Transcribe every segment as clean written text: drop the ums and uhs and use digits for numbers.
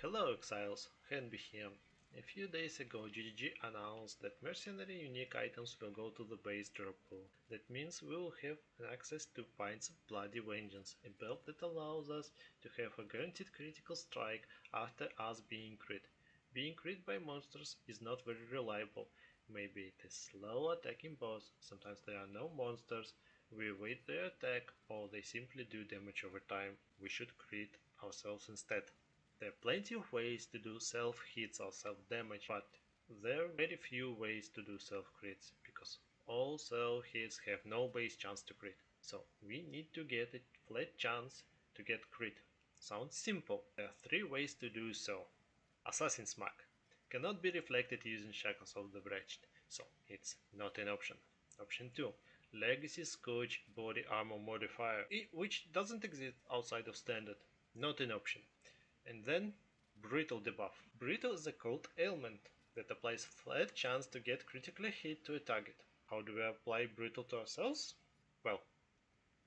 Hello Exiles, Henby here. A few days ago GGG announced that mercenary unique items will go to the base drop pool. That means we will have access to Pints of Bloody Vengeance, a build that allows us to have a guaranteed critical strike after us being crit. Being crit by monsters is not very reliable. Maybe it is slow attacking boss, sometimes there are no monsters, we evade their attack, or they simply do damage over time. We should crit ourselves instead. There are plenty of ways to do self-hits or self-damage, but there are very few ways to do self-crits, because all self-hits have no base chance to crit. So we need to get a flat chance to get crit. Sounds simple. There are three ways to do so. Assassin's Mark cannot be reflected using Shackles of the Wretched, so it's not an option. Option 2. Legacy Scourge Body Armor Modifier, which doesn't exist outside of Standard. Not an option. And then Brittle debuff. Brittle is a cold ailment that applies flat chance to get critically hit to a target. How do we apply Brittle to ourselves? Well,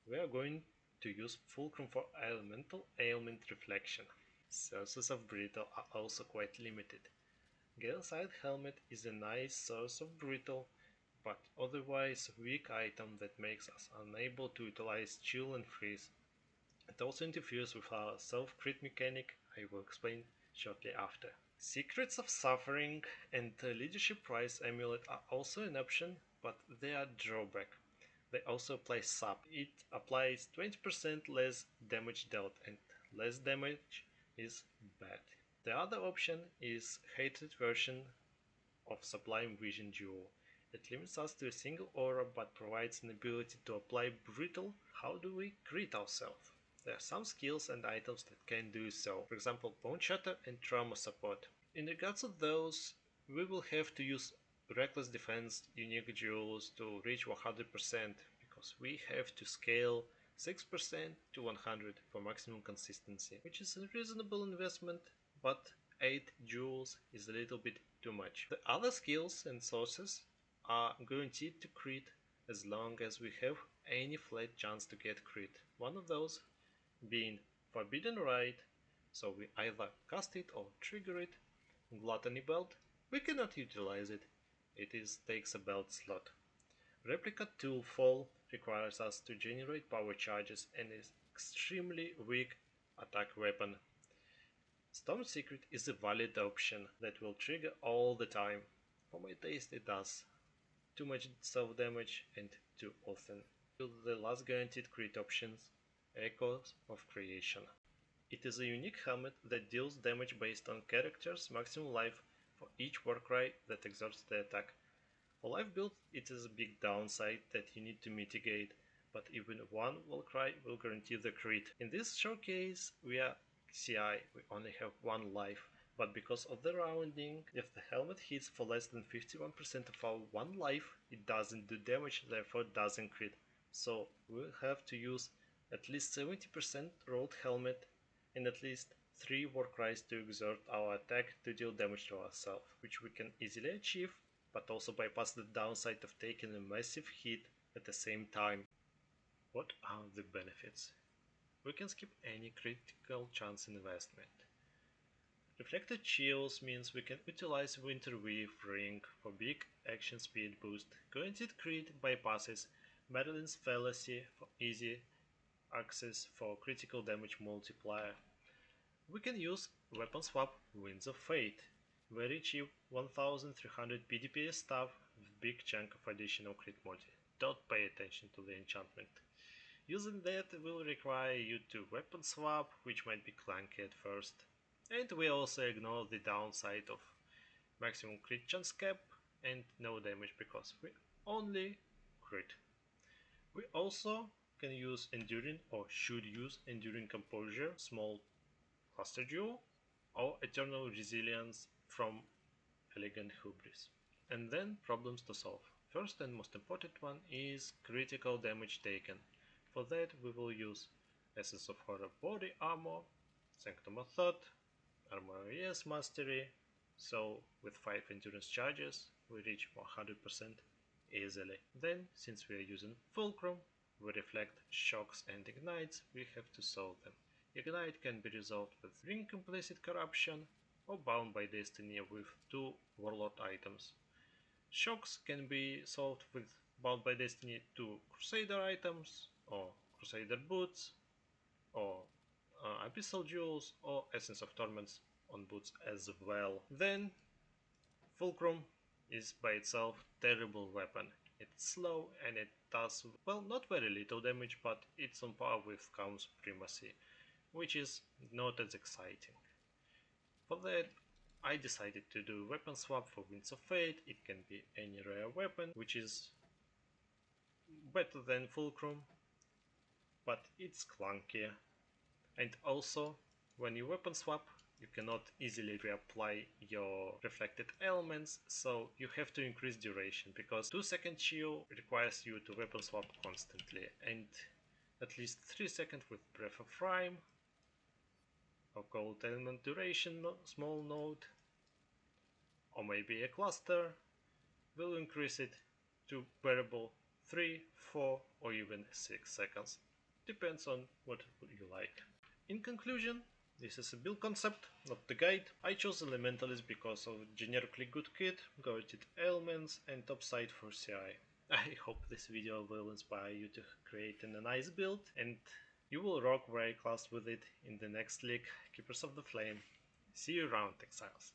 we are going to use Fulcrum for elemental ailment reflection. Sources of Brittle are also quite limited. Gale-side helmet is a nice source of Brittle, but otherwise weak item that makes us unable to utilize Chill and Freeze. It also interferes with our self-crit mechanic, I will explain shortly after. Secrets of Suffering and Leadership Prize Amulet are also an option, but they are drawback. They also apply sub. It applies 20% less damage dealt, and less damage is bad. The other option is hated version of Sublime Vision Duo. It limits us to a single aura but provides an ability to apply Brittle. How do we crit ourselves? There are some skills and items that can do so, for example Bone Shatter and Trauma Support. In regards to those, we will have to use Reckless Defense unique jewels to reach 100% because we have to scale 6% to 100 for maximum consistency, which is a reasonable investment, but 8 jewels is a little bit too much. The other skills and sources are guaranteed to crit as long as we have any flat chance to get crit. One of those being Forbidden Rite, so we either cast it or trigger it. Gluttony Belt, we cannot utilize it, takes a belt slot. Replica Tool Fall requires us to generate power charges and is extremely weak attack weapon. Storm Secret is a valid option that will trigger all the time. For my taste it does too much self damage and too often. The last guaranteed crit options, Echoes of Creation. It is a unique helmet that deals damage based on character's maximum life for each Warcry that exerts the attack. For life build, it is a big downside that you need to mitigate, but even one Warcry will guarantee the crit. In this showcase, we are CI, we only have one life, but because of the rounding, if the helmet hits for less than 51% of our one life, it doesn't do damage, therefore doesn't crit. So we'll have to use at least 70% rolled helmet and at least 3 Warcries to exert our attack to deal damage to ourselves, which we can easily achieve, but also bypass the downside of taking a massive hit at the same time. What are the benefits? We can skip any critical chance investment. Reflected Chills means we can utilize Winter Weave Ring for big action speed boost, guaranteed crit bypasses, Madeline's Fallacy for easy access for critical damage multiplier. We can use Weapon Swap Winds of Fate, very cheap 1300 PDPS stuff with big chunk of additional crit multi. Don't pay attention to the enchantment. Using that will require you to weapon swap, which might be clunky at first. And we also ignore the downside of maximum crit chance cap and no damage because we only crit. We also can use Enduring or should use Enduring Composure, small cluster duo, or Eternal Resilience from Elegant Hubris. And then problems to solve. First and most important one is critical damage taken. For that we will use Essence of Horror Body Armor, Sanctum of Thought, Armor ES Mastery, so with 5 endurance charges we reach 100% easily. Then, since we are using Fulcrum, we reflect shocks and ignites, we have to solve them. Ignite can be resolved with Ring Implicit Corruption or Bound by Destiny with 2 Warlord items. Shocks can be solved with Bound by Destiny 2 Crusader items, or Crusader boots, or Abyssal Jewels, or Essence of Torments on boots as well. Then Fulcrum is by itself terrible weapon. It's slow and it does, well, not very little damage, but it's on par with Count Supremacy, which is not as exciting. For that, I decided to do weapon swap for Winds of Fate. It can be any rare weapon, which is better than Fulcrum, but it's clunkier. And also, when you weapon swap, you cannot easily reapply your reflected elements, so you have to increase duration, because 2-second shield requires you to weapon swap constantly, and at least 3 seconds with Breath of Rhyme, or Cold Element Duration small node, or maybe a cluster, will increase it to bearable 3, 4 or even 6 seconds. Depends on what you like. In conclusion, this is a build concept, not the guide. I chose Elementalist because of generically good kit, guaranteed elements and top side for CI. I hope this video will inspire you to create a nice build, and you will rock very class with it in the next league, Keepers of the Flame. See you around, Exiles.